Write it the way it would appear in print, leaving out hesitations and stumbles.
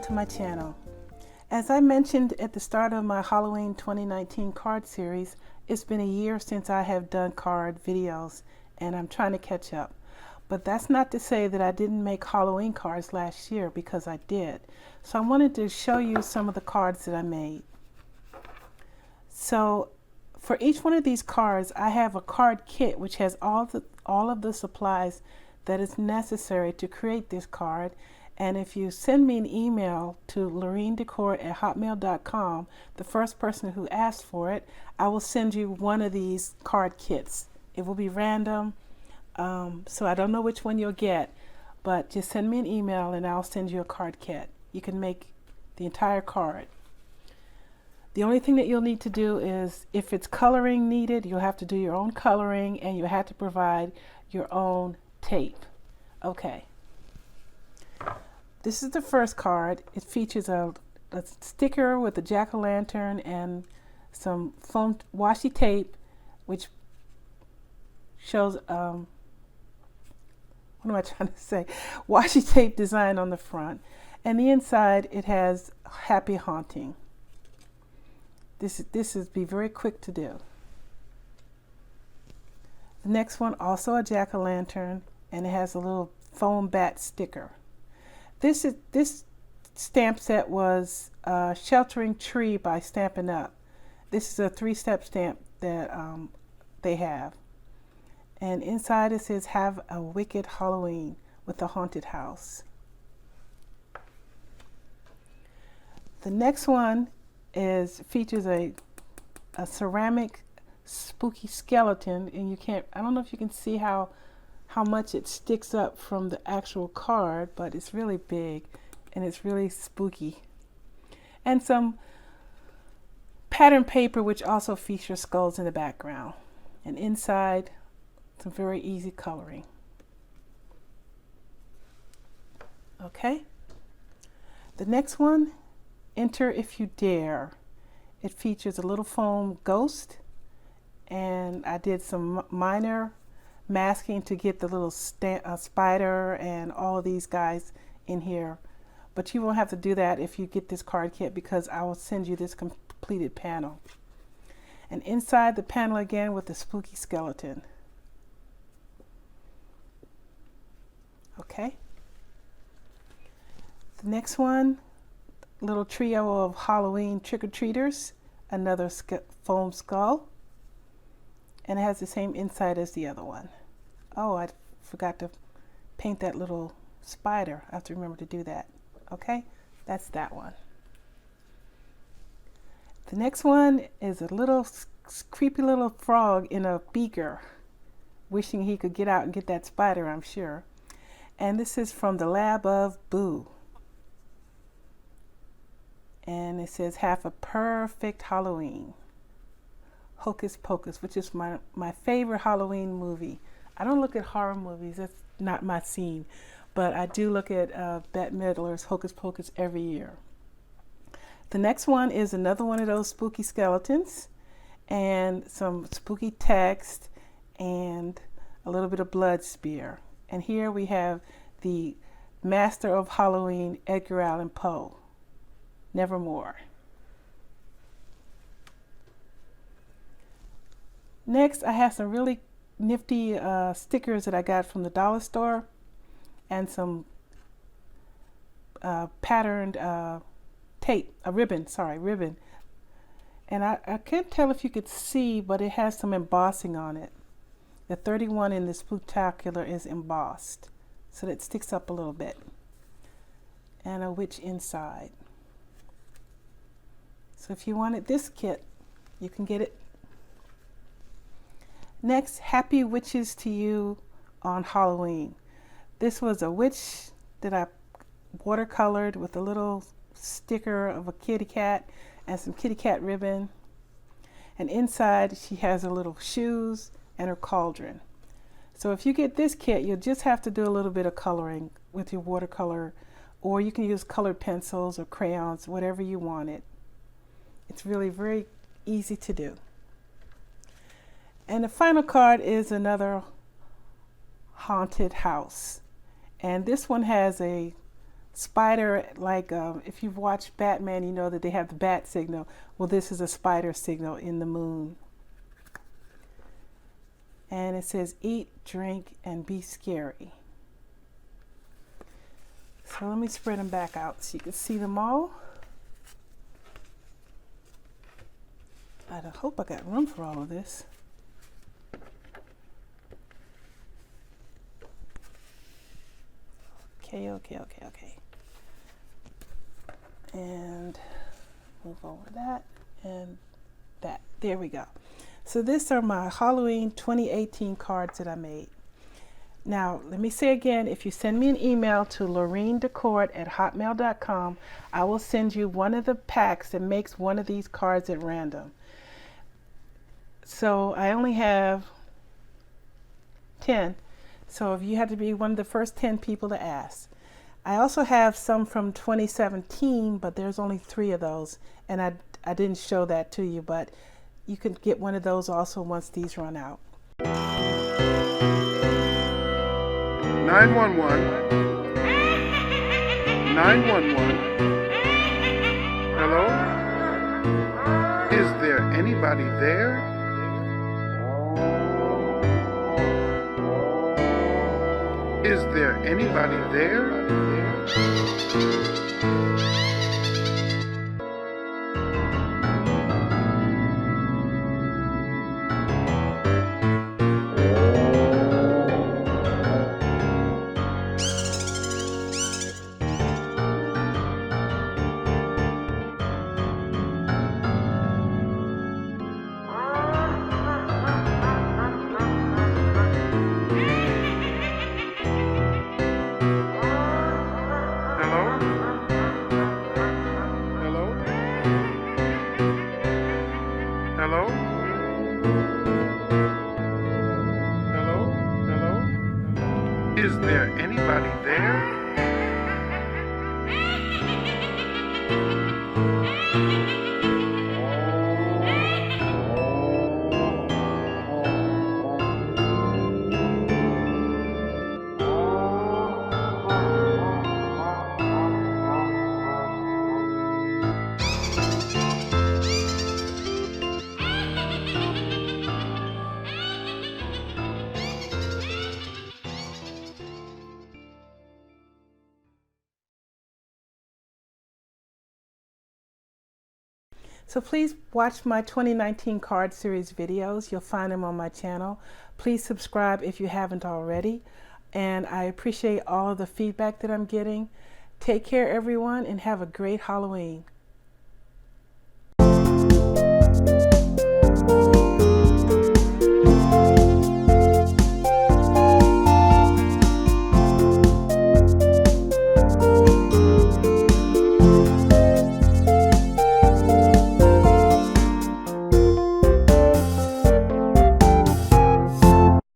to my channel. As I mentioned at the start of my Halloween 2019 card series, it's been a year since I have done card videos and I'm trying to catch up. But that's not to say that I didn't make Halloween cards last year, because I did. So I wanted to show you some of the cards that I made. So for each one of these cards, I have a card kit which has all of the supplies that is necessary to create this card. And if you send me an email to loreendecor@hotmail.com, the first person who asks for it, I will send you one of these card kits. It will be random, so I don't know which one you'll get, but just send me an email and I'll send you a card kit. You can make the entire card. The only thing that you'll need to do is, if it's coloring needed, you'll have to do your own coloring and you have to provide your own tape. Okay. This is the first card. It features a sticker with a jack-o'-lantern and some foam washi tape, which shows, what am I trying to say? Washi tape design on the front. And the inside, it has happy haunting. This is be very quick to do. The next one, also a jack-o'-lantern, and it has a little foam bat sticker. This stamp set was Sheltering Tree by Stampin' Up. This is a 3-step stamp that they have. And inside it says, "Have a Wicked Halloween," with a haunted house. The next one features a ceramic spooky skeleton, and I don't know if you can see how much it sticks up from the actual card, but it's really big and it's really spooky. And some pattern paper which also features skulls in the background. And inside, some very easy coloring. Okay. The next one, Enter If You Dare. It features a little foam ghost, and I did some minor masking to get the little spider and all these guys in here, but you won't have to do that if you get this card kit, because I will send you this completed panel. And inside the panel again with the spooky skeleton. Okay. The next one, little trio of Halloween trick-or-treaters, another foam skull, and it has the same inside as the other one. Oh, I forgot to paint that little spider. I have to remember to do that. Okay, that's that one. The next one is a little creepy little frog in a beaker, wishing he could get out and get that spider, I'm sure. And this is from the Lab of Boo. And it says, "Have a perfect Halloween." Hocus Pocus, which is my favorite Halloween movie. I don't look at horror movies, that's not my scene, but I do look at Bette Midler's Hocus Pocus every year. The next one is another one of those spooky skeletons, and some spooky text, and a little bit of blood spear. And here we have the master of Halloween, Edgar Allan Poe, Nevermore. Next, I have some really nifty stickers that I got from the dollar store, and some patterned tape, ribbon. And I can't tell if you could see, but it has some embossing on it. The 31 in the Spooktacular is embossed, so that sticks up a little bit. And a witch inside. So if you wanted this kit, you can get it. Next, Happy Witches to You on Halloween. This was a witch that I watercolored with a little sticker of a kitty cat and some kitty cat ribbon. And inside she has her little shoes and her cauldron. So if you get this kit, you'll just have to do a little bit of coloring with your watercolor, or you can use colored pencils or crayons, whatever you want it. It's really very easy to do. And the final card is another haunted house. And this one has a spider, like if you've watched Batman, you know that they have the bat signal. Well, this is a spider signal in the moon. And it says, eat, drink, and be scary. So let me spread them back out so you can see them all. I hope I got room for all of this. Okay. And move over that and that. There we go. So these are my Halloween 2018 cards that I made. Now, let me say again, if you send me an email to loreendekort@hotmail.com, I will send you one of the packs that makes one of these cards at random. So I only have 10. So if you had to be one of the first 10 people to ask. I also have some from 2017, but there's only 3 of those. And I didn't show that to you, but you can get one of those also once these run out. 911. 911. Hello? Is there anybody there? Is there anybody there? Hello? Hello? Hello? Is there anybody there? So please watch my 2019 card series videos. You'll find them on my channel. Please subscribe if you haven't already. And I appreciate all of the feedback that I'm getting. Take care, everyone, and have a great Halloween.